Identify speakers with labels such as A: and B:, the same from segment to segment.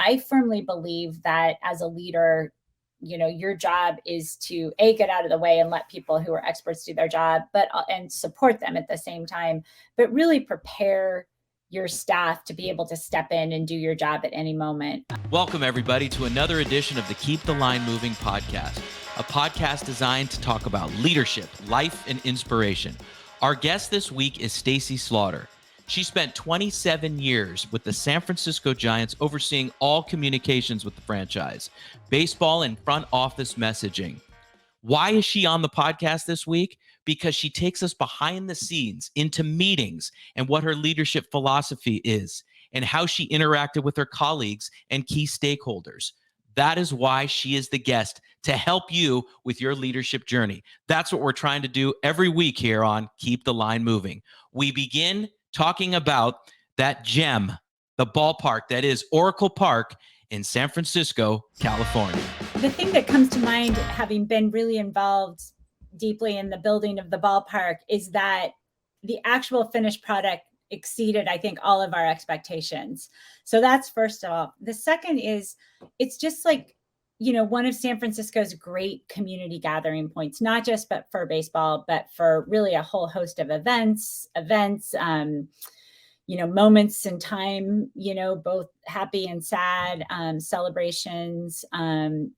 A: I firmly believe that as a leader, your job is to get out of the way and let people who are experts do their job, and support them at the same time, but really prepare your staff to be able to step in and do your job at any moment.
B: Welcome everybody to another edition of the Keep the Line Moving podcast, a podcast designed to talk about leadership, life, and inspiration. Our guest this week is Staci Slaughter. She spent 27 years with the San Francisco Giants overseeing all communications with the franchise, baseball and front office messaging. Why is she on the podcast this week? Because she takes us behind the scenes into meetings and what her leadership philosophy is and how she interacted with her colleagues and key stakeholders. That is why she is the guest to help you with your leadership journey. That's what we're trying to do every week here on Keep the Line Moving. We begin talking about that gem, the ballpark that is Oracle Park in San Francisco, California.
A: The thing that comes to mind, having been really involved deeply in the building of the ballpark, is that the actual finished product exceeded, I think, all of our expectations. So that's first of all. The second is, it's just like, one of San Francisco's great community gathering points, not just but for baseball, but for really a whole host of events, moments in time, both happy and sad, celebrations. And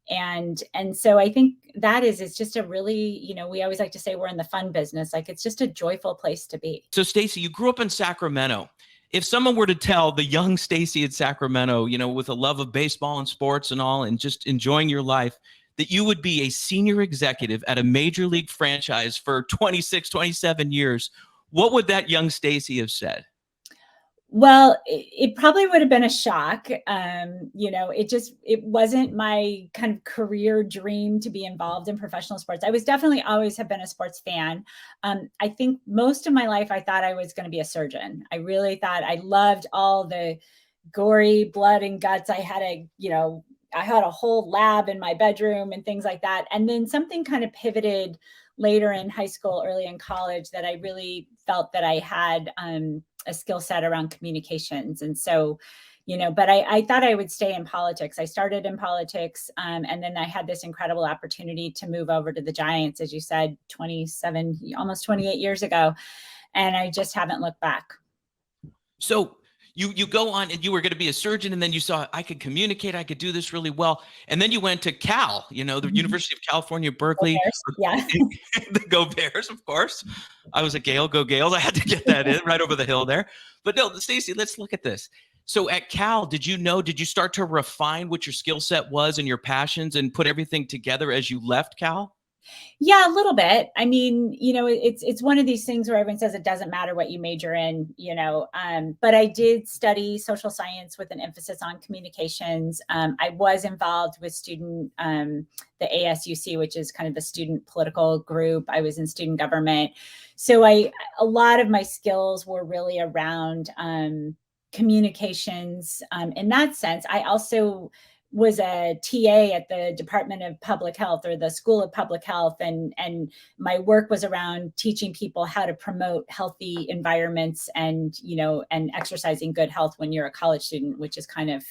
A: so I think it's just a really, we always like to say we're in the fun business. Like, it's just a joyful place to be.
B: So Staci, you grew up in Sacramento. If someone were to tell the young Staci in Sacramento, with a love of baseball and sports and all, and just enjoying your life, that you would be a senior executive at a major league franchise for 26, 27 years, what would that young Staci have said?
A: Well, it probably would have been a shock. It wasn't my kind of career dream to be involved in professional sports. I was definitely always have been a sports fan. I think most of my life, I thought I was going to be a surgeon. I really thought I loved all the gory blood and guts. I had a whole lab in my bedroom and things like that. And then something kind of pivoted later in high school, early in college, that I really felt that I had a skill set around communications. And so, but I thought I would stay in politics. I started in politics, and then I had this incredible opportunity to move over to the Giants, as you said, 27, almost 28 years ago. And I just haven't looked back.
B: So you go on and you were going to be a surgeon, and then you saw I could communicate, I could do this really well. And then you went to Cal, the University of California, Berkeley.
A: Yeah.
B: The Go Bears, of course. I was a Gale, go Gales. I had to get that in right over the hill there. But no, Staci, let's look at this. So at Cal, did you start to refine what your skill set was and your passions and put everything together as you left Cal?
A: Yeah, a little bit. I mean, it's one of these things where everyone says it doesn't matter what you major in, but I did study social science with an emphasis on communications. I was involved with the ASUC, which is kind of the student political group. I was in student government. So a lot of my skills were really around communications in that sense. I also was a TA at the Department of Public Health, or the School of Public Health. And my work was around teaching people how to promote healthy environments and exercising good health when you're a college student, which is kind of,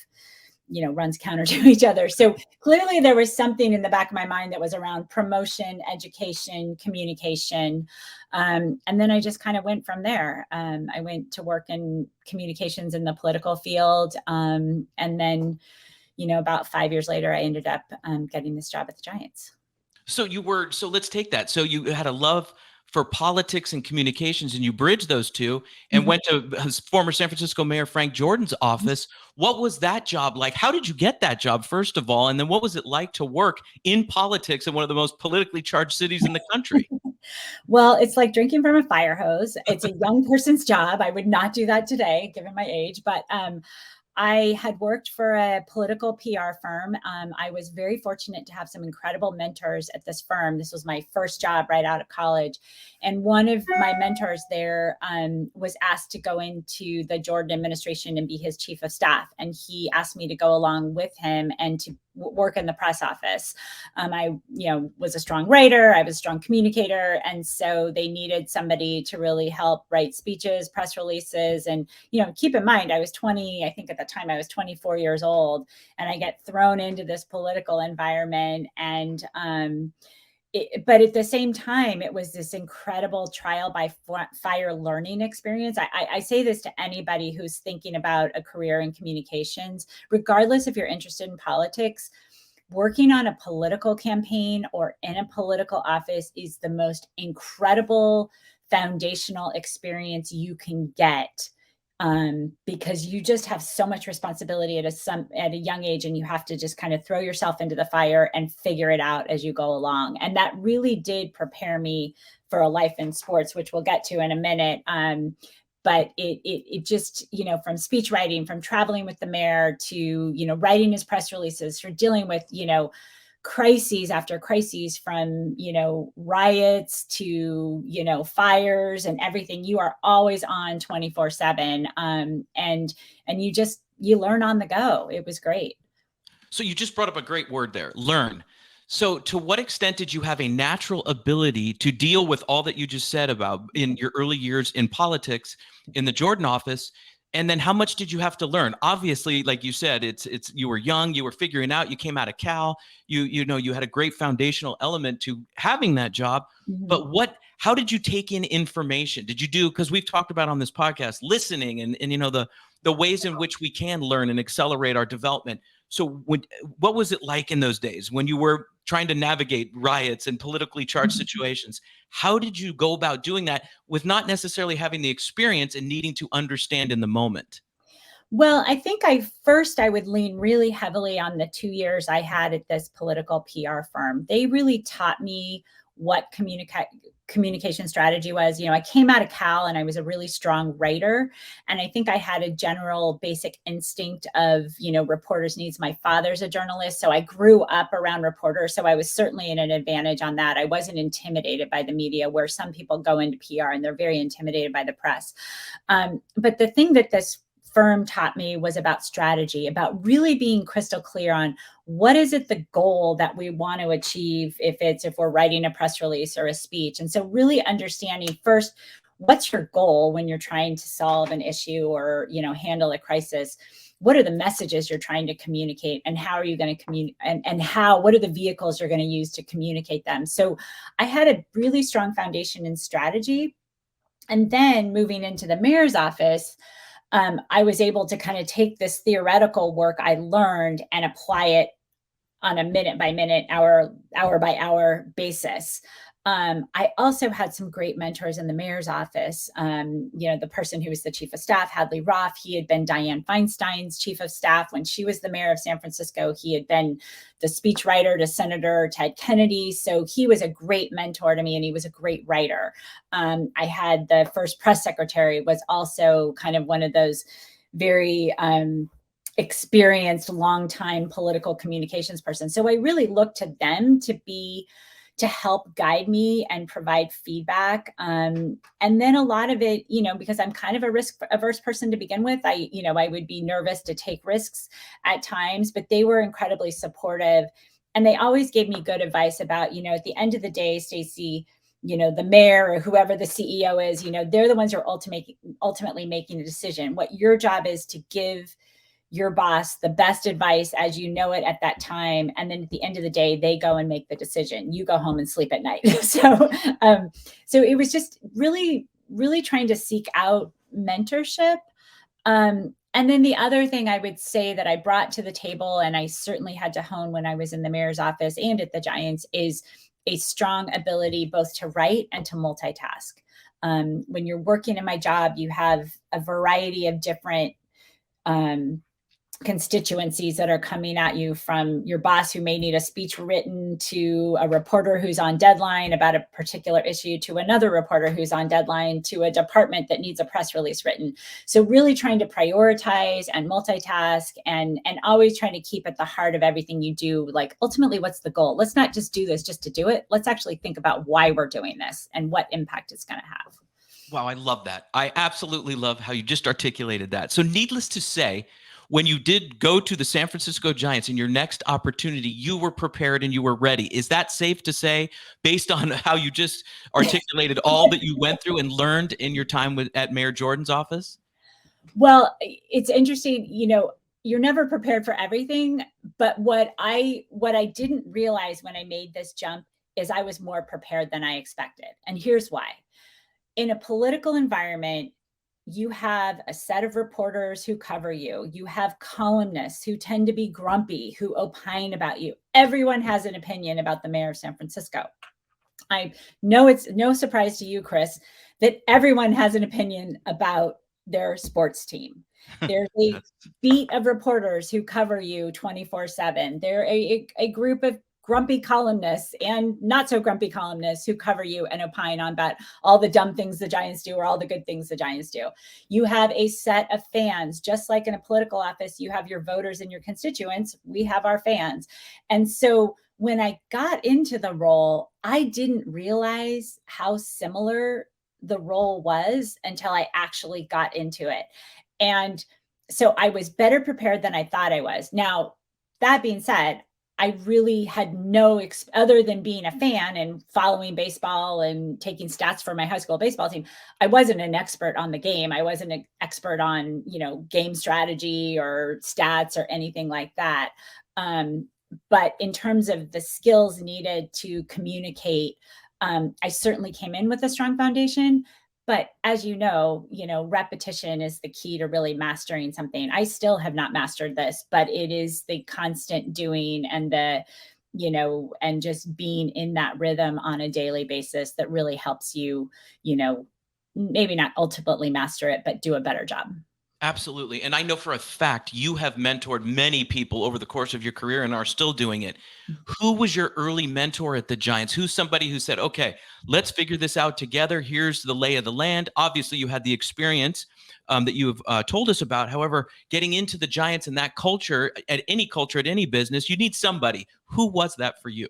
A: runs counter to each other. So clearly there was something in the back of my mind that was around promotion, education, communication. And then I just kind of went from there. I went to work in communications in the political field. And then about 5 years later, I ended up getting this job at the Giants.
B: So let's take that. So you had a love for politics and communications, and you bridged those two and went to former San Francisco Mayor Frank Jordan's office. What was that job like? How did you get that job, first of all? And then what was it like to work in politics in one of the most politically charged cities in the country?
A: Well, it's like drinking from a fire hose. It's a young person's job. I would not do that today, given my age, but I had worked for a political PR firm. I was very fortunate to have some incredible mentors at this firm. This was my first job right out of college. And one of my mentors there was asked to go into the Jordan administration and be his chief of staff. And he asked me to go along with him and to work in the press office. I, was a strong writer. I was a strong communicator. And so they needed somebody to really help write speeches, press releases. And, keep in mind, I think at the time I was 24 years old, and I get thrown into this political environment. And, but at the same time, it was this incredible trial by fire learning experience. I say this to anybody who's thinking about a career in communications, regardless if you're interested in politics. Working on a political campaign or in a political office is the most incredible foundational experience you can get, because you just have so much responsibility at a young age, and you have to just kind of throw yourself into the fire and figure it out as you go along. And that really did prepare me for a life in sports, which we'll get to in a minute. But it just, from speech writing, from traveling with the mayor to, writing his press releases, for dealing with, crises after crises, from, riots to, fires and everything. You are always on 24/7. And you learn on the go. It was great.
B: So you just brought up a great word there, learn. So to what extent did you have a natural ability to deal with all that you just said about in your early years in politics, in the Jordan office? And then how much did you have to learn? Obviously, like you said, it's you were young, you were figuring out, you came out of Cal, you had a great foundational element to having that job.
A: Mm-hmm.
B: But how did you take in information? Did you do, because we've talked about on this podcast, listening and the ways in which we can learn and accelerate our development. So what was it like in those days when you were trying to navigate riots and politically charged situations? How did you go about doing that with not necessarily having the experience and needing to understand in the moment?
A: Well, I think I would lean really heavily on the 2 years I had at this political PR firm. They really taught me what communication strategy was. I came out of Cal and I was a really strong writer. And I think I had a general basic instinct of, reporters' needs. My father's a journalist, so I grew up around reporters. So I was certainly in an advantage on that. I wasn't intimidated by the media, where some people go into PR and they're very intimidated by the press. But the thing that this firm taught me was about strategy, about really being crystal clear on what is it the goal that we want to achieve if we're writing a press release or a speech. And so really understanding first, what's your goal when you're trying to solve an issue or, handle a crisis? What are the messages you're trying to communicate, and how are you going to communicate, and what are the vehicles you're going to use to communicate them? So I had a really strong foundation in strategy. And then moving into the mayor's office, I was able to kind of take this theoretical work I learned and apply it on a minute by minute, hour by hour basis. I also had some great mentors in the mayor's office. The person who was the chief of staff, Hadley Roth, he had been Dianne Feinstein's chief of staff when she was the mayor of San Francisco. He had been the speechwriter to Senator Ted Kennedy. So he was a great mentor to me, and he was a great writer. I had the first press secretary, was also kind of one of those very experienced, longtime political communications person. So I really looked to them to help guide me and provide feedback. And then a lot of it, because I'm kind of a risk averse person to begin with, I would be nervous to take risks at times, but they were incredibly supportive. And they always gave me good advice about, at the end of the day, Staci, the mayor or whoever the CEO is, they're the ones who are ultimately making a decision. What your job is to give your boss the best advice as you know it at that time. And then at the end of the day, they go and make the decision. You go home and sleep at night. So it was just really, really trying to seek out mentorship. And then the other thing I would say that I brought to the table, and I certainly had to hone when I was in the mayor's office and at the Giants, is a strong ability both to write and to multitask. When you're working in my job, you have a variety of different constituencies that are coming at you, from your boss who may need a speech written, to a reporter who's on deadline about a particular issue, to another reporter who's on deadline, to a department that needs a press release written. So really trying to prioritize and multitask, and always trying to keep at the heart of everything you do, like, ultimately, what's the goal? Let's not just do this just to do it. Let's actually think about why we're doing this and what impact it's going to have.
B: Wow, I love that. I absolutely love how you just articulated that. So needless to say, when you did go to the San Francisco Giants in your next opportunity, you were prepared and you were ready. Is that safe to say, based on how you just articulated all that you went through and learned in your time at Mayor Jordan's office?
A: Well, it's interesting, you're never prepared for everything, but what I didn't realize when I made this jump is I was more prepared than I expected. And here's why. In a political environment, you have a set of reporters who cover you. You have columnists who tend to be grumpy, who opine about you. Everyone has an opinion about the mayor of San Francisco. I know it's no surprise to you, Chris, that everyone has an opinion about their sports team. There's a beat of reporters who cover you 24/7. They're a group of grumpy columnists and not so grumpy columnists who cover you and opine on about all the dumb things the Giants do or all the good things the Giants do. You have a set of fans, just like in a political office, you have your voters and your constituents. We have our fans. And so when I got into the role, I didn't realize how similar the role was until I actually got into it. And so I was better prepared than I thought I was. Now, that being said, I really had no, other than being a fan and following baseball and taking stats for my high school baseball team, I wasn't an expert on the game. I wasn't an expert on, game strategy or stats or anything like that. But in terms of the skills needed to communicate, I certainly came in with a strong foundation. But as you know, repetition is the key to really mastering something. I still have not mastered this, but it is the constant doing and and just being in that rhythm on a daily basis that really helps you, maybe not ultimately master it, but do a better job.
B: Absolutely. And I know for a fact you have mentored many people over the course of your career and are still doing it. Who was your early mentor at the Giants? Who's somebody who said, okay, let's figure this out together. Here's the lay of the land. Obviously, you had the experience that you have told us about. However, getting into the Giants and that culture, at any business, you need somebody. Who was that for you?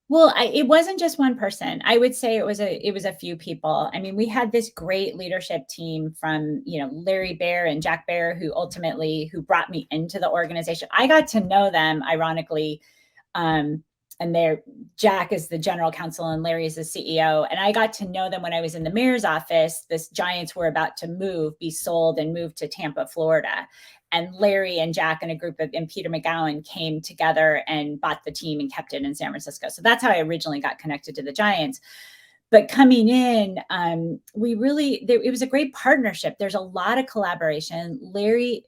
A: Well, it wasn't just one person. I would say it was a few people. I mean, we had this great leadership team from, Larry Bear and Jack Bear, who brought me into the organization. I got to know them, ironically, and Jack is the general counsel and Larry is the CEO. And I got to know them when I was in the mayor's office. This Giants were about to be sold and move to Tampa, Florida. And Larry and Jack and Peter McGowan came together and bought the team and kept it in San Francisco. So that's how I originally got connected to the Giants. But coming in, it was a great partnership. There's a lot of collaboration. Larry,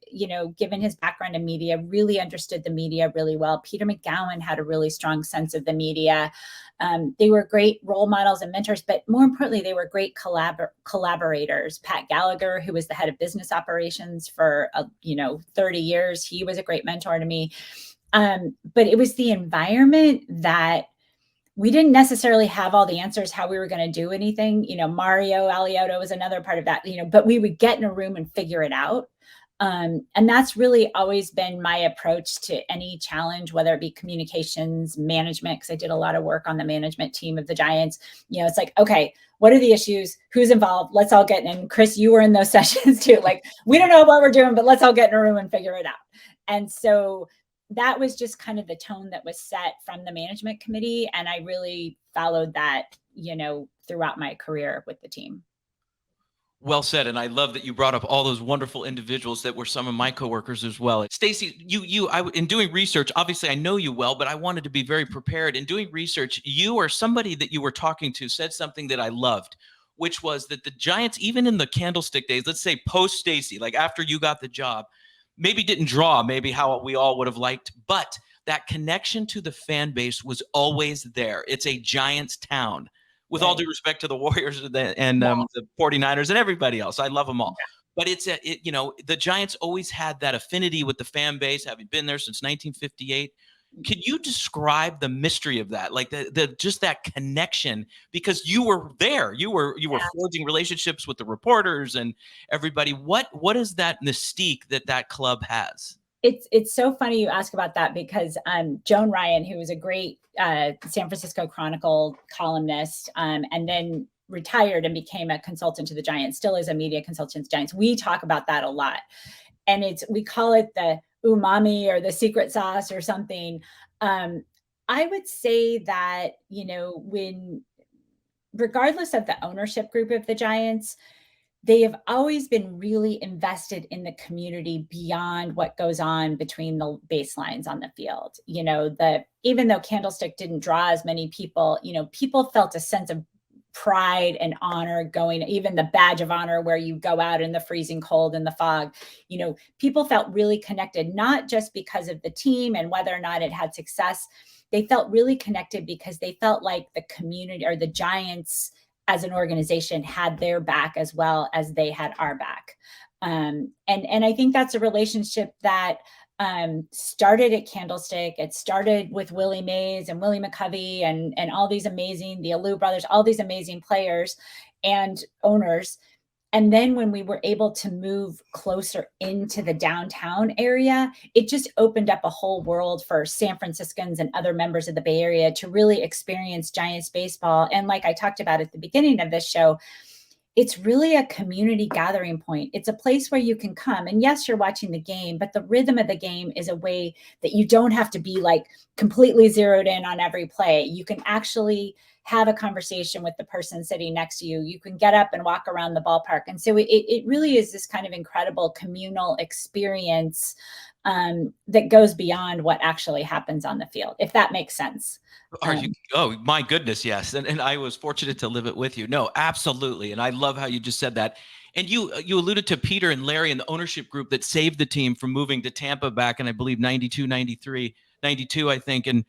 A: given his background in media, really understood the media really well. Peter McGowan had a really strong sense of the media. They were great role models and mentors, but more importantly, they were great collaborators. Pat Gallagher, who was the head of business operations for 30 years, he was a great mentor to me. But it was the environment that we didn't necessarily have all the answers how we were going to do anything. Mario Alioto was another part of that, but we would get in a room and figure it out. And that's really always been my approach to any challenge, whether it be communications, management, because I did a lot of work on the management team of the Giants. It's like, okay, what are the issues? Who's involved? Let's all get in. And Chris, you were in those sessions too. Like, we don't know what we're doing, but let's all get in a room and figure it out. And so that was just kind of the tone that was set from the management committee. And I really followed that, throughout my career with the team.
B: Well said. And I love that you brought up all those wonderful individuals that were some of my coworkers as well. Staci, in doing research, obviously I know you well, but I wanted to be very prepared. In doing research, you or somebody that you were talking to said something that I loved, which was that the Giants, even in the candlestick days, let's say post Staci, like after you got the job, maybe didn't draw maybe how we all would have liked, but that connection to the fan base was always there. It's a Giants town. With all due respect to the Warriors and the 49ers and everybody else. I love them all. But the Giants always had that affinity with the fan base, having been there since 1958. Could you describe the mystery of that? Like just that connection, because you were there. You were forging relationships with the reporters and everybody. What is that mystique that club has?
A: It's so funny you ask about that because Joan Ryan, who was a great San Francisco Chronicle columnist, and then retired and became a consultant to the Giants, still is a media consultant to the Giants. We talk about that a lot. and we call it the umami or the secret sauce or something. I would say that, regardless of the ownership group of the Giants, they have always been really invested in the community beyond what goes on between the baselines on the field. Even though Candlestick didn't draw as many people, people felt a sense of pride and honor going, even the badge of honor where you go out in the freezing cold and the fog. People felt really connected, not just because of the team and whether or not it had success. They felt really connected because they felt like the community or the Giants as an organization had their back as well as they had our back. And I think that's a relationship that started at Candlestick. It started with Willie Mays and Willie McCovey and all these amazing, the Alou brothers, all these amazing players and owners. And then when we were able to move closer into the downtown area, it just opened up a whole world for San Franciscans and other members of the Bay Area to really experience Giants baseball. And like I talked about at the beginning of this show, it's really a community gathering point. It's a place where you can come. And yes, you're watching the game, but the rhythm of the game is a way that you don't have to be like completely zeroed in on every play. You can actually have a conversation with the person sitting next to you. You can get up and walk around the ballpark. And so it really is this kind of incredible communal experience that goes beyond what actually happens on the field, if that makes sense.
B: Oh, my goodness, yes. And I was fortunate to live it with you. No, absolutely. And I love how you just said that. And you alluded to Peter and Larry and the ownership group that saved the team from moving to Tampa back in, I believe, 92, 93, 92, I think. And,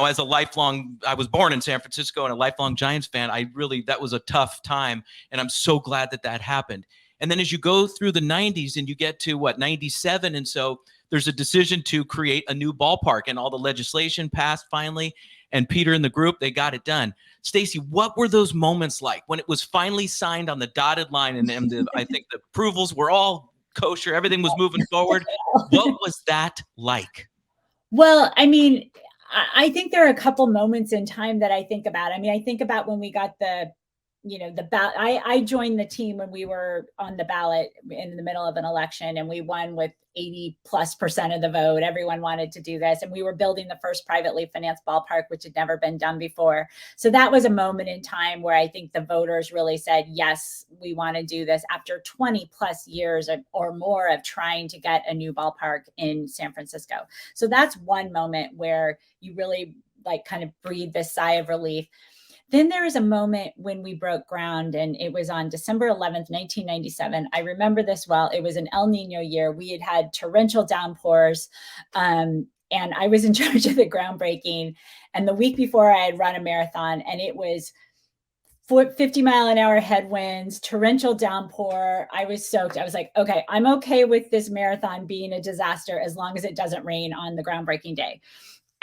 B: as a lifelong, I was born in San Francisco and a lifelong Giants fan, that was a tough time. And I'm so glad that happened. And then as you go through the 90s and you get to 97. And so there's a decision to create a new ballpark and all the legislation passed finally. And Peter and the group, they got it done. Staci, what were those moments like when it was finally signed on the dotted line and I think the approvals were all kosher, everything was moving forward? What was that like?
A: Well, I mean, I think there are a couple moments in time that I think about. I mean, I think about when we got the ballot. I joined the team when we were on the ballot in the middle of an election, and we won with 80+% of the vote. Everyone wanted to do this. And we were building the first privately financed ballpark, which had never been done before. So that was a moment in time where I think the voters really said, yes, we want to do this after 20+ years or more of trying to get a new ballpark in San Francisco. So that's one moment where you really kind of breathe this sigh of relief. Then there was a moment when we broke ground, and it was on December 11th, 1997. I remember this well. It was an El Nino year. We had torrential downpours, and I was in charge of the groundbreaking. And the week before, I had run a marathon, and it was 50-mile-an-hour headwinds, torrential downpour. I was soaked. I was like, okay, I'm okay with this marathon being a disaster as long as it doesn't rain on the groundbreaking day.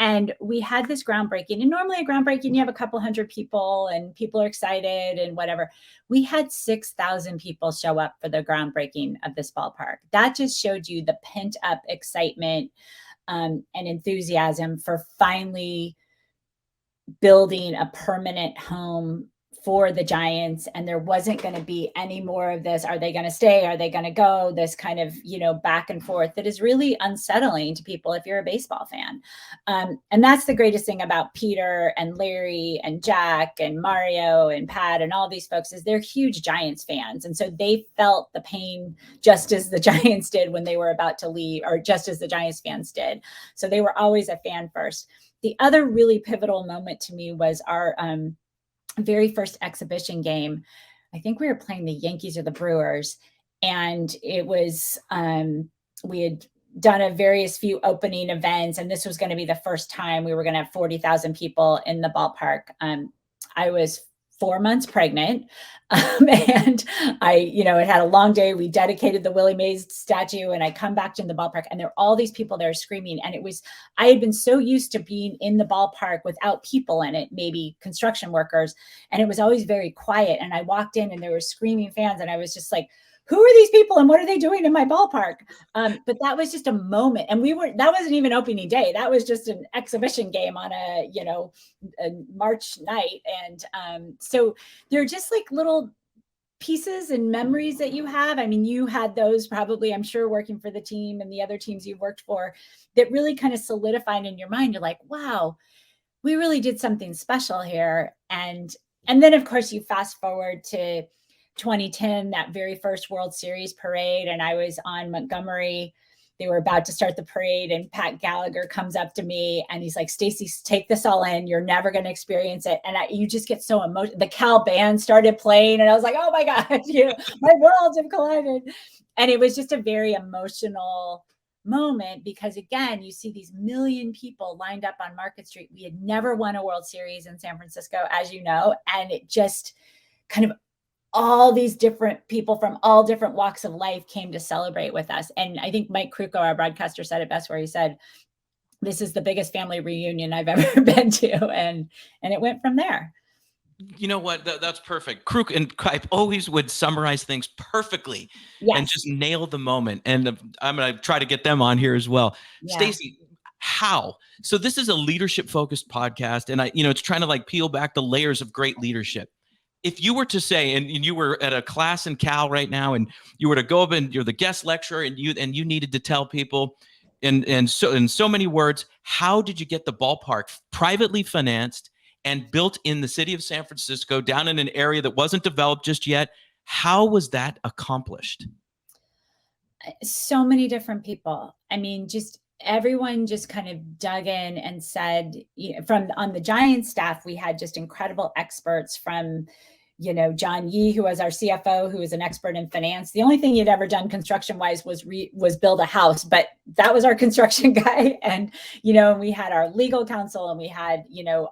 A: And we had this groundbreaking, and normally a groundbreaking, you have a couple hundred people and people are excited and whatever. We had 6,000 people show up for the groundbreaking of this ballpark. That just showed you the pent up excitement and enthusiasm for finally building a permanent home for the Giants. And there wasn't going to be any more of this. Are they going to stay? Are they going to go? This kind of, back and forth that is really unsettling to people if you're a baseball fan. And that's the greatest thing about Peter and Larry and Jack and Mario and Pat and all these folks is they're huge Giants fans. And so they felt the pain just as the Giants did when they were about to leave, or just as the Giants fans did. So they were always a fan first. The other really pivotal moment to me was our very first exhibition game. I think we were playing the Yankees or the Brewers, and it was we had done a various few opening events, and this was going to be the first time we were going to have 40,000 people in the ballpark. I was 4 months pregnant, and I, it had a long day. We dedicated the Willie Mays statue, and I come back to the ballpark, and there were all these people there screaming. And I had been so used to being in the ballpark without people in it, maybe construction workers, and it was always very quiet. And I walked in, and there were screaming fans, and I was just like, who are these people and what are they doing in my ballpark? But that was just a moment. And that wasn't even opening day. That was just an exhibition game on a March night. And so they're just like little pieces and memories that you have. I mean, you had those probably, I'm sure, working for the team and the other teams you've worked for, that really kind of solidified in your mind. You're like, wow, we really did something special here. And then of course you fast forward to 2010, that very first World Series parade, and I was on Montgomery. They were about to start the parade, and Pat Gallagher comes up to me and he's like, "Staci, take this all in. You're never going to experience it." And you just get so emotional. The Cal band started playing, and I was like, "Oh my God, my worlds have collided." And it was just a very emotional moment, because again, you see these million people lined up on Market Street. We had never won a World Series in San Francisco, as you know, and it just kind of, all these different people from all different walks of life came to celebrate with us. And I think Mike Krukow, our broadcaster, said it best, where he said, "This is the biggest family reunion I've ever been to." And it went from there.
B: You know what? That's perfect. Kruk and I always would summarize things perfectly,
A: Yes.
B: and just nail the moment. And I'm going to try to get them on here as well.
A: Yeah.
B: Staci, how? So this is a leadership focused podcast, and it's trying to like peel back the layers of great leadership. If you were to say, and you were at a class in Cal right now, and you were to go up and you're the guest lecturer, and you needed to tell people in so many words, how did you get the ballpark privately financed and built in the city of San Francisco, down in an area that wasn't developed just yet? How was that accomplished?
A: So many different people. I mean, just everyone just kind of dug in and said, from on the Giants staff, we had just incredible experts from, John Yee, who was our CFO, who was an expert in finance. The only thing he'd ever done construction wise was build a house, but that was our construction guy. And, we had our legal counsel, and we had,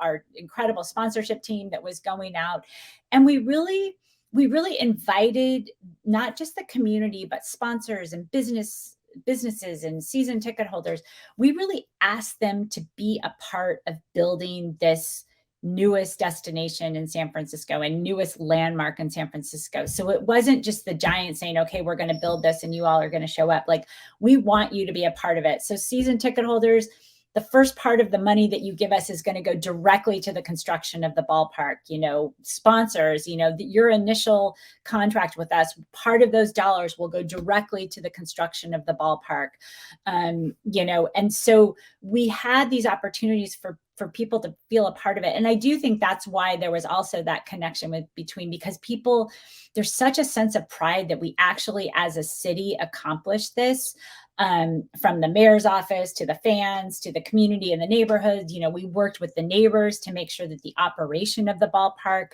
A: our incredible sponsorship team that was going out. And we really invited not just the community, but sponsors and businesses and season ticket holders. We really asked them to be a part of building this newest destination in San Francisco and newest landmark in San Francisco. So it wasn't just the Giants saying, "Okay, we're going to build this and you all are going to show up." Like, we want you to be a part of it. So season ticket holders, the first part of the money that you give us is going to go directly to the construction of the ballpark. Sponsors, your initial contract with us, part of those dollars will go directly to the construction of the ballpark. And so we had these opportunities for people to feel a part of it. And I do think that's why there was also that connection because people, there's such a sense of pride that we actually, as a city, accomplished this. From the mayor's office to the fans to the community and the neighborhood, we worked with the neighbors to make sure that the operation of the ballpark,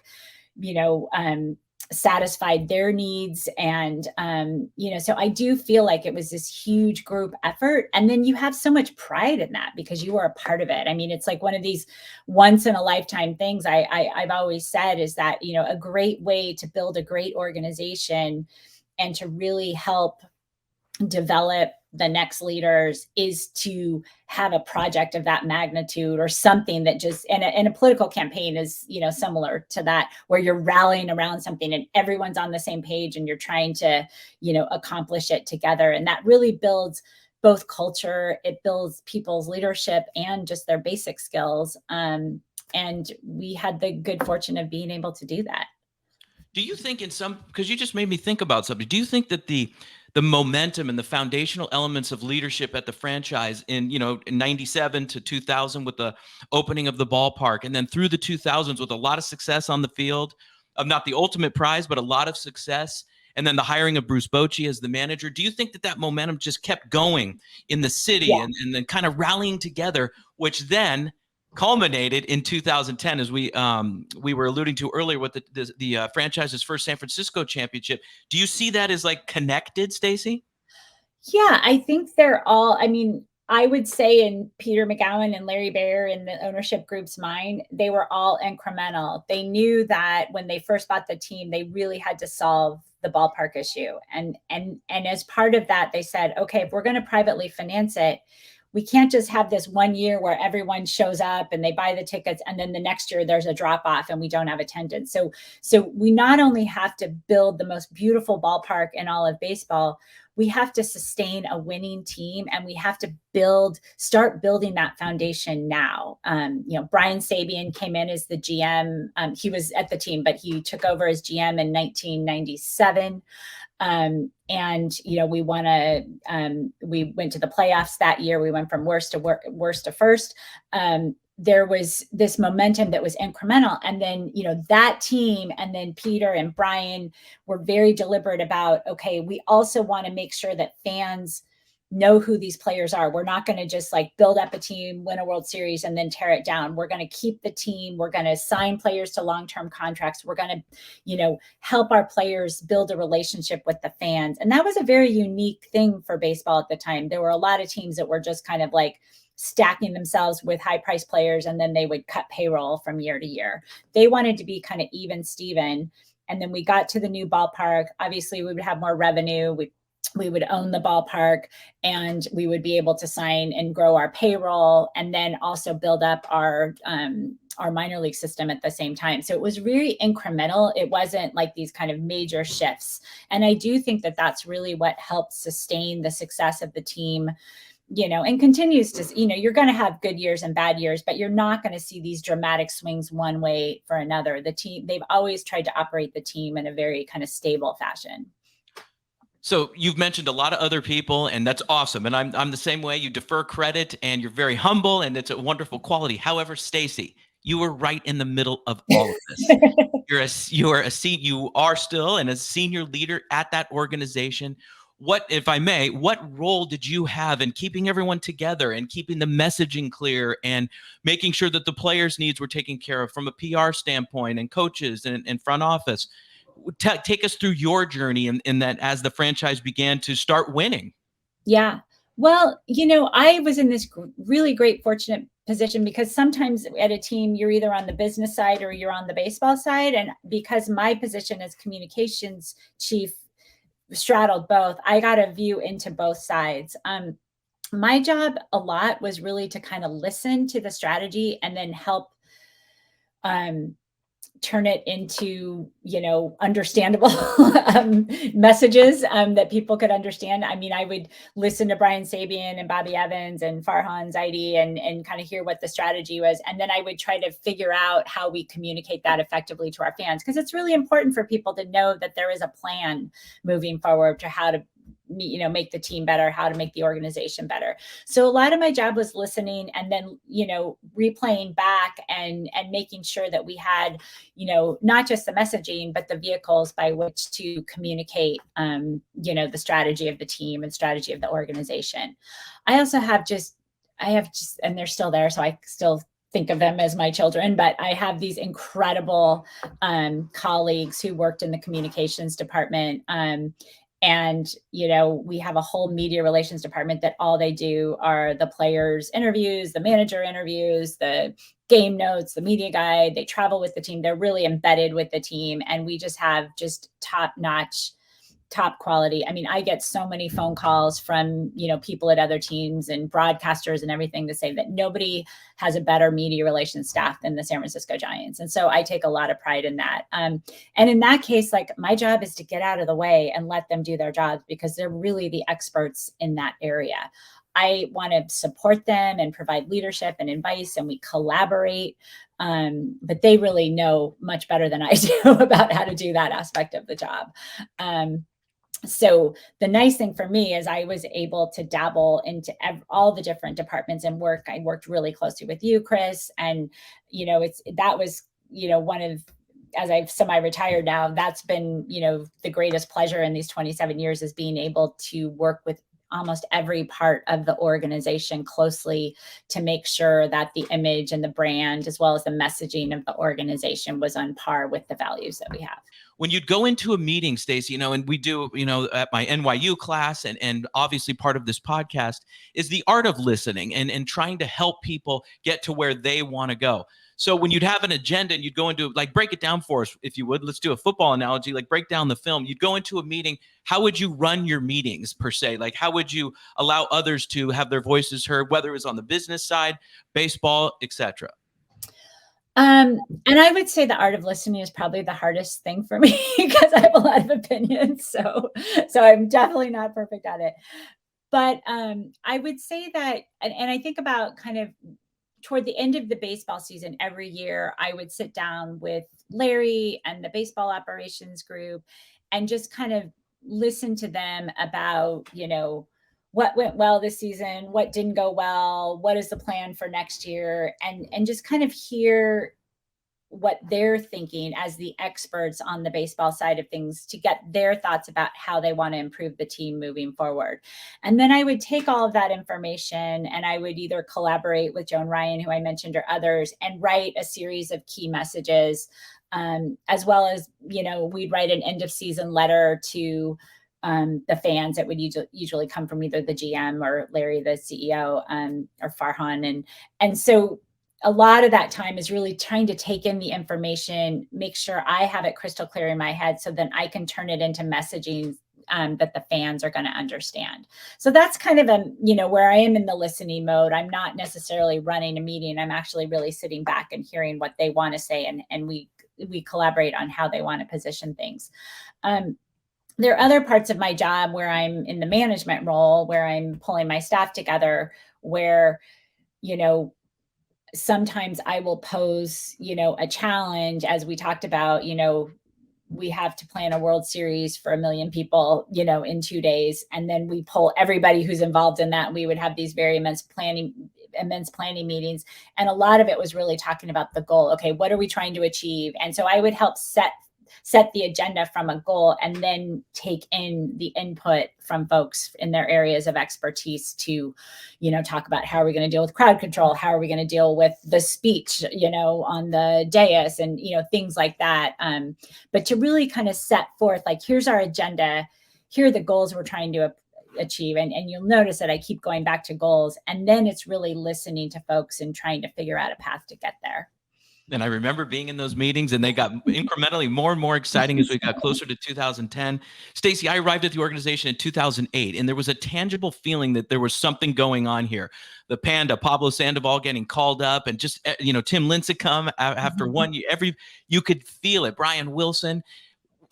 A: satisfied their needs. And, so I do feel like it was this huge group effort. And then you have so much pride in that because you are a part of it. I mean, it's like one of these once in a lifetime things I've always said is that, a great way to build a great organization and to really help develop the next leaders is to have a project of that magnitude, or something that just, and a political campaign is, similar to that, where you're rallying around something and everyone's on the same page and you're trying to, accomplish it together. And that really builds both culture, it builds people's leadership and just their basic skills. And we had the good fortune of being able to do that.
B: Do you think because you just made me think about something, do you think that the momentum and the foundational elements of leadership at the franchise in 97 to 2000 with the opening of the ballpark, and then through the 2000s with a lot of success on the field, of not the ultimate prize, but a lot of success, and then the hiring of Bruce Bochy as the manager, do you think that momentum just kept going in the city?
A: Yeah.
B: And then kind of rallying together, which then culminated in 2010, as we were alluding to earlier, with the franchise's first San Francisco championship? Do you see that as like connected, Staci?
A: Yeah, I think they're all, I would say in Peter McGowan and Larry Baer and the ownership group's mind, they were all incremental. They knew that when they first bought the team, they really had to solve the ballpark issue. And as part of that, they said, okay, if we're going to privately finance it, we can't just have this 1 year where everyone shows up and they buy the tickets, and then the next year there's a drop off and we don't have attendance. So we not only have to build the most beautiful ballpark in all of baseball, we have to sustain a winning team, and we have to start building that foundation now. Brian Sabian came in as the GM. He was at the team, but he took over as GM in 1997. And we went to the playoffs that year. We went from worst to first. There was this momentum that was incremental. And then, that team, and then Peter and Brian were very deliberate about, okay, we also want to make sure that fans know who these players are. We're not going to just build up a team, win a World Series, and then tear it down. We're going to keep the team. We're going to sign players to long-term contracts. We're going to, help our players build a relationship with the fans. And that was a very unique thing for baseball at the time. There were a lot of teams that were just kind of stacking themselves with high-priced players, and then they would cut payroll from year to year. They wanted to be kind of even Steven. And then we got to the new ballpark. Obviously, we would have more revenue. We would own the ballpark, and we would be able to sign and grow our payroll, and then also build up our minor league system at the same time. So it was really incremental. It wasn't like these kind of major shifts. And I do think that that's really what helped sustain the success of the team, and continues to, you're going to have good years and bad years, but you're not going to see these dramatic swings one way for another. The team, they've always tried to operate the team in a very kind of stable fashion.
B: So you've mentioned a lot of other people, and that's awesome. And I'm the same way. You defer credit, and you're very humble, and it's a wonderful quality. However, Staci, you were right in the middle of all of this. You are still a senior leader at that organization. What, if I may, what role did you have in keeping everyone together and keeping the messaging clear and making sure that the players' needs were taken care of from a PR standpoint, and coaches and front office? Take us through your journey in that as the franchise began to start winning.
A: Yeah. Well, I was in this really great, fortunate position, because sometimes at a team, you're either on the business side or you're on the baseball side. And because my position as communications chief straddled both, I got a view into both sides. My job a lot was really to kind of listen to the strategy and then help turn it into, understandable messages that people could understand. I mean, I would listen to Brian Sabian and Bobby Evans and Farhan Zaidi and kind of hear what the strategy was. And then I would try to figure out how we communicate that effectively to our fans, because it's really important for people to know that there is a plan moving forward to how to make the team better, how to make the organization better. So a lot of my job was listening, and then, replaying back and making sure that we had, not just the messaging, but the vehicles by which to communicate, the strategy of the team and strategy of the organization. I also have and they're still there, so I still think of them as my children, but I have these incredible colleagues who worked in the communications department. And, we have a whole media relations department that all they do are the players' interviews, the manager interviews, the game notes, the media guide. They travel with the team. They're really embedded with the team. And we just have top-notch, top quality. I mean, I get so many phone calls from, people at other teams and broadcasters and everything to say that nobody has a better media relations staff than the San Francisco Giants. And so I take a lot of pride in that. And in that case, my job is to get out of the way and let them do their jobs, because they're really the experts in that area. I want to support them and provide leadership and advice, and we collaborate. But they really know much better than I do about how to do that aspect of the job. So the nice thing for me is I was able to dabble into all the different departments and work. I worked really closely with you, Chris, and that was one of, as I've semi-retired now, that's been the greatest pleasure in these 27 years, is being able to work with almost every part of the organization closely to make sure that the image and the brand, as well as the messaging of the organization, was on par with the values that we have.
B: When you'd go into a meeting, Staci, and we do, at my NYU class, and obviously part of this podcast is the art of listening and trying to help people get to where they want to go. So when you'd have an agenda and you'd go into, break it down for us, if you would, let's do a football analogy, break down the film. You'd go into a meeting. How would you run your meetings per se? How would you allow others to have their voices heard, whether it was on the business side, baseball, etc.?
A: And I would say the art of listening is probably the hardest thing for me because I have a lot of opinions. So I'm definitely not perfect at it. But I would say that, and I think about kind of toward the end of the baseball season every year, I would sit down with Larry and the baseball operations group and just kind of listen to them about, what went well this season, what didn't go well, what is the plan for next year, and just kind of hear what they're thinking as the experts on the baseball side of things to get their thoughts about how they want to improve the team moving forward. And then I would take all of that information and I would either collaborate with Joan Ryan, who I mentioned, or others, and write a series of key messages, as well as, we'd write an end of season letter to the fans that would usually come from either the GM or Larry, the CEO, or Farhan. And so a lot of that time is really trying to take in the information, make sure I have it crystal clear in my head so then I can turn it into messaging that the fans are going to understand. So that's kind of where I am in the listening mode. I'm not necessarily running a meeting. I'm actually really sitting back and hearing what they want to say. And we collaborate on how they want to position things. There are other parts of my job where I'm in the management role, where I'm pulling my staff together, where, sometimes I will pose, a challenge, as we talked about, we have to plan a World Series for 1 million people, in 2 days. And then we pull everybody who's involved in that. And we would have these very immense planning meetings. And a lot of it was really talking about the goal. Okay, what are we trying to achieve? And so I would help set the agenda from a goal and then take in the input from folks in their areas of expertise to, talk about how are we going to deal with crowd control? How are we going to deal with the speech, on the dais and, things like that. But to really kind of set forth, like, here's our agenda. Here are the goals we're trying to achieve. And you'll notice that I keep going back to goals. And then it's really listening to folks and trying to figure out a path to get there.
B: And I remember being in those meetings, and they got incrementally more and more exciting as we got closer to 2010. Staci, I arrived at the organization in 2008, and there was a tangible feeling that there was something going on here. The Panda, Pablo Sandoval getting called up, and just, Tim Lincecum after 1 year, you could feel it. Brian Wilson.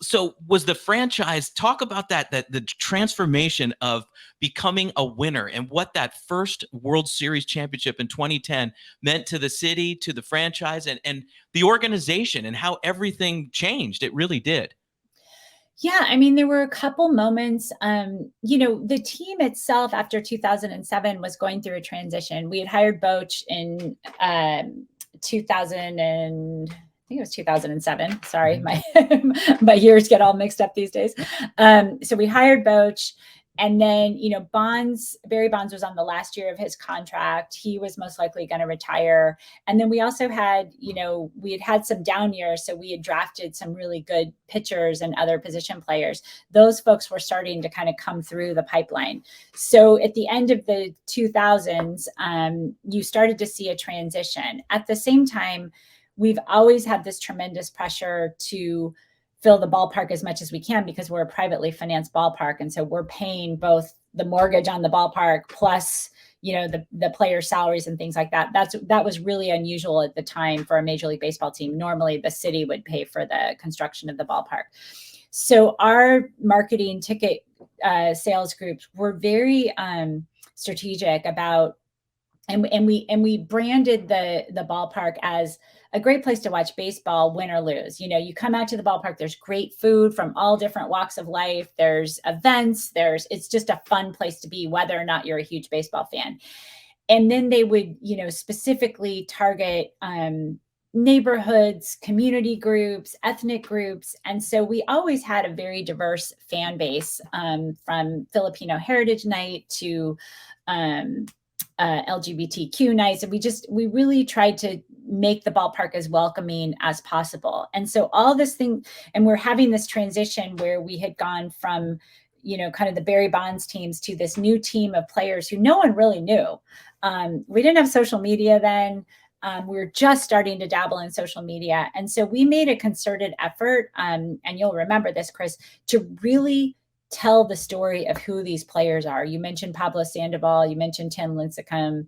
B: So was the franchise, talk about that the transformation of becoming a winner and what that first World Series championship in 2010 meant to the city, to the franchise, and the organization, and how everything changed. It really did.
A: Yeah, I mean, there were a couple moments. The team itself after 2007 was going through a transition. We had hired Boch in 2000 and I think it was 2007. Sorry, my years get all mixed up these days. So we hired Boch, and then, Barry Bonds was on the last year of his contract. He was most likely going to retire. And then we also had, we had some down years. So we had drafted some really good pitchers and other position players. Those folks were starting to kind of come through the pipeline. So at the end of the 2000s, you started to see a transition. At the same time, we've always had this tremendous pressure to fill the ballpark as much as we can because we're a privately financed ballpark. And so we're paying both the mortgage on the ballpark plus, the player salaries and things like that. That was really unusual at the time for a Major League Baseball team. Normally the city would pay for the construction of the ballpark. So our marketing ticket sales groups were very strategic about, and we branded the ballpark as a great place to watch baseball, win or lose. You come out to the ballpark, there's great food from all different walks of life. There's events, it's just a fun place to be, whether or not you're a huge baseball fan. And then they would, specifically target neighborhoods, community groups, ethnic groups. And so we always had a very diverse fan base, from Filipino Heritage Night to LGBTQ nights. And we really tried to make the ballpark as welcoming as possible. And so all this thing, and we're having this transition where we had gone from, kind of the Barry Bonds teams to this new team of players who no one really knew. We didn't have social media then. We were just starting to dabble in social media. And so we made a concerted effort, and you'll remember this, Chris, to really tell the story of who these players are. You mentioned Pablo Sandoval, you mentioned Tim Lincecum,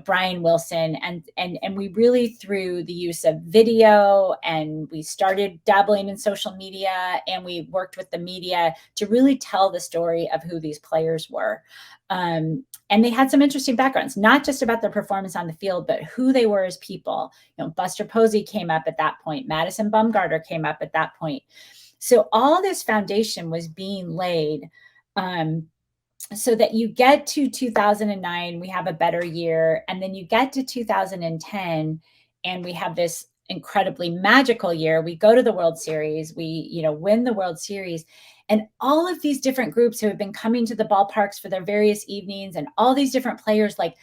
A: Brian Wilson, and we really, through the use of video, and we started dabbling in social media, and we worked with the media to really tell the story of who these players were. And they had some interesting backgrounds, not just about their performance on the field, but who they were as people. Buster Posey came up at that point. Madison Bumgarner came up at that point. So all this foundation was being laid, so that you get to 2009, we have a better year. And then you get to 2010, and we have this incredibly magical year. We go to the World Series, we, win the World Series. And all of these different groups who have been coming to the ballparks for their various evenings, and all these different players, like,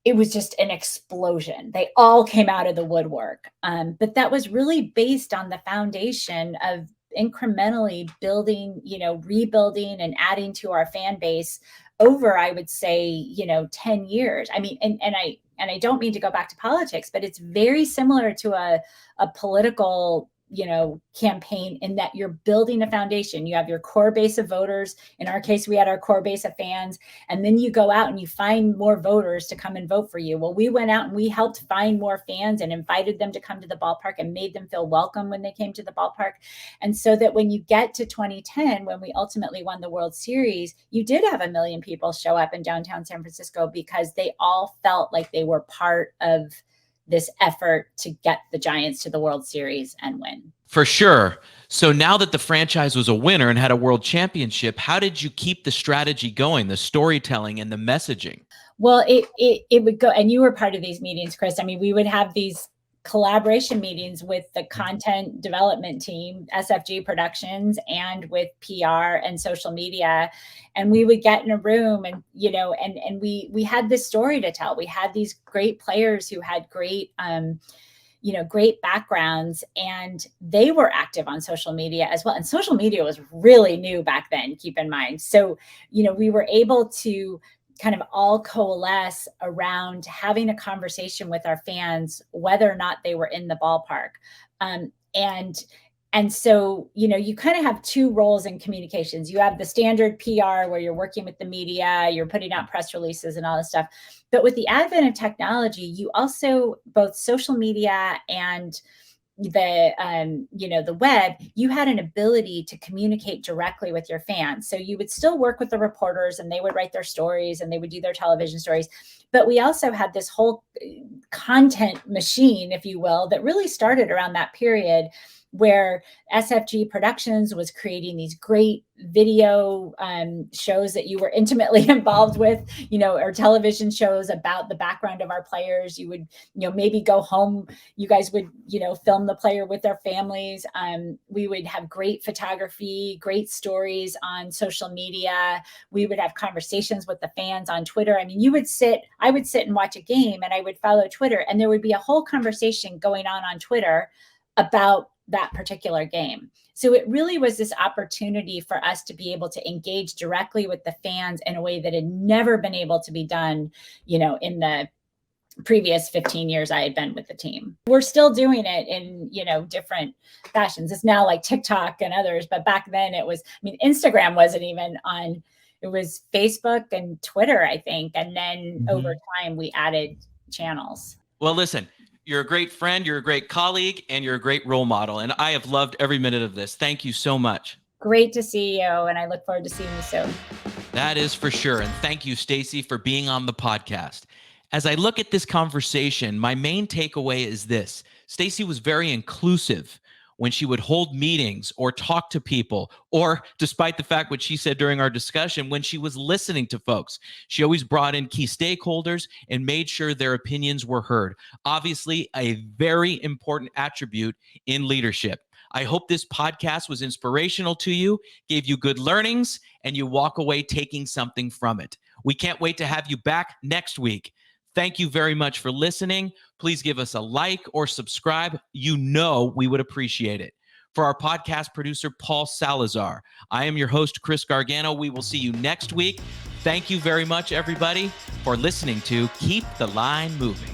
A: it was just an explosion. They all came out of the woodwork. But that was really based on the foundation of incrementally building, rebuilding and adding to our fan base over, I would say, 10 years. I mean, and I don't mean to go back to politics, but it's very similar to a political campaign, in that you're building a foundation. You have your core base of voters. In our case, we had our core base of fans, and then you go out and you find more voters to come and vote for you. Well, we went out and we helped find more fans and invited them to come to the ballpark and made them feel welcome when they came to the ballpark. And so that when you get to 2010, when we ultimately won the World Series, you did have 1 million people show up in downtown San Francisco, because they all felt like they were part of this effort to get the Giants to the World Series and win.
B: For sure. So now that the franchise was a winner and had a world championship, how did you keep the strategy going, the storytelling and the messaging?
A: Well, it would go, and you were part of these meetings, Chris. I mean, we would have these collaboration meetings with the content development team, SFG Productions, and with PR and social media. And we would get in a room, and, and we had this story to tell. We had these great players who had great, great backgrounds, and they were active on social media as well. And social media was really new back then, keep in mind. So, we were able to kind of all coalesce around having a conversation with our fans, whether or not they were in the ballpark. And so, you kind of have two roles in communications. You have the standard PR, where you're working with the media, you're putting out press releases and all this stuff. But with the advent of technology, you also, both social media and the web, you had an ability to communicate directly with your fans. So you would still work with the reporters, and they would write their stories and they would do their television stories. But we also had this whole content machine, if you will, that really started around that period, where SFG Productions was creating these great video shows that you were intimately involved with, or television shows about the background of our players. You would, maybe go home, you guys would, film the player with their families. We would have great photography, great stories on social media. We would have conversations with the fans on Twitter. I mean, I would sit and watch a game, and I would follow Twitter, and there would be a whole conversation going on Twitter about that particular game. So it really was this opportunity for us to be able to engage directly with the fans in a way that had never been able to be done, in the previous 15 years I had been with the team. We're still doing it in, different fashions. It's now like TikTok and others, but back then it was, Instagram wasn't even on, it was Facebook and Twitter, I think. And then over time we added channels.
B: Well, listen, you're a great friend, you're a great colleague, and you're a great role model. And I have loved every minute of this. Thank you so much.
A: Great to see you, and I look forward to seeing you soon.
B: That is for sure. And thank you, Staci, for being on the podcast. As I look at this conversation, my main takeaway is this. Staci was very inclusive when she would hold meetings or talk to people, or despite the fact what she said during our discussion, when she was listening to folks, she always brought in key stakeholders and made sure their opinions were heard. Obviously, a very important attribute in leadership. I hope this podcast was inspirational to you, gave you good learnings, and you walk away taking something from it. We can't wait to have you back next week. Thank you very much for listening. Please give us a like or subscribe. We would appreciate it. For our podcast producer, Paul Salazar, I am your host, Chris Gargano. We will see you next week. Thank you very much, everybody, for listening to Keep the Line Moving.